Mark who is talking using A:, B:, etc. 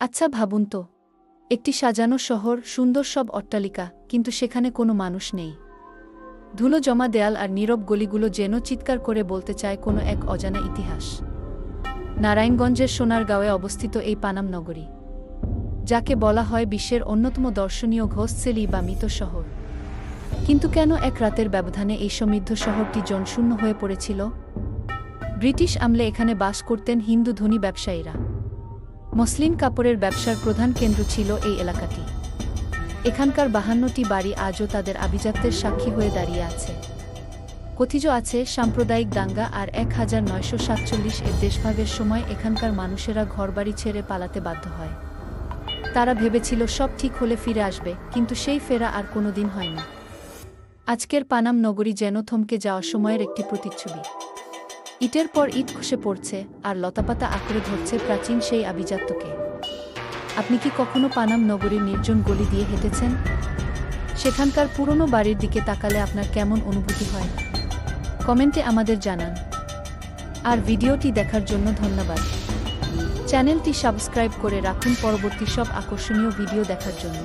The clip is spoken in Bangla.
A: আচ্ছা ভাবুন তো, একটি সাজানো শহর, সুন্দর সব অট্টালিকা, কিন্তু সেখানে কোনো মানুষ নেই। ধুলো জমা দেয়াল আর নীরব গলিগুলো যেন চিৎকার করে বলতে চায় কোনো এক অজানা ইতিহাস। নারায়ণগঞ্জের সোনারগাঁওয়ে অবস্থিত এই পানাম নগরী, যাকে বলা হয় বিশ্বের অন্যতম দর্শনীয় ঘোস্টসেলি বা মৃত শহর। কিন্তু কেন এক রাতের ব্যবধানে এই সমৃদ্ধ শহরটি জনশূন্য হয়ে পড়েছিল? ব্রিটিশ আমলে এখানে বাস করতেন হিন্দু ধনী ব্যবসায়ীরা। মসলিন কাপড়ের ব্যবসার প্রধান কেন্দ্র ছিল এই এলাকাটি। এখানকার 52টি বাড়ি আজও তাদের আভিজাত্যের সাক্ষী হয়ে দাঁড়িয়ে আছে। কথিত আছে সাম্প্রদায়িক দাঙ্গা আর 1947 এর দেশভাগের সময় এখানকার মানুষেরা ঘরবাড়ি ছেড়ে পালাতে বাধ্য হয়। তারা ভেবেছিল সব ঠিক হলে ফিরে আসবে, কিন্তু সেই ফেরা আর কোনোদিন হয়নি। আজকের পানাম নগরী যেন থমকে যাওয়া সময়ের একটি প্রতিচ্ছবি। ইটের পর ইট খসে পড়ছে, আর লতাপাতা আঁকড়ে ধরছে প্রাচীন সেই আভিজাত্যকে। আপনি কি কখনো পানাম নগরীর নির্জন গলি দিয়ে হেঁটেছেন? সেখানকার পুরনো বাড়ির দিকে তাকালে আপনার কেমন অনুভূতি হয়? কমেন্টে আমাদের জানান। আর ভিডিওটি দেখার জন্য ধন্যবাদ। চ্যানেলটি সাবস্ক্রাইব করে রাখুন পরবর্তী সব আকর্ষণীয় ভিডিও দেখার জন্য।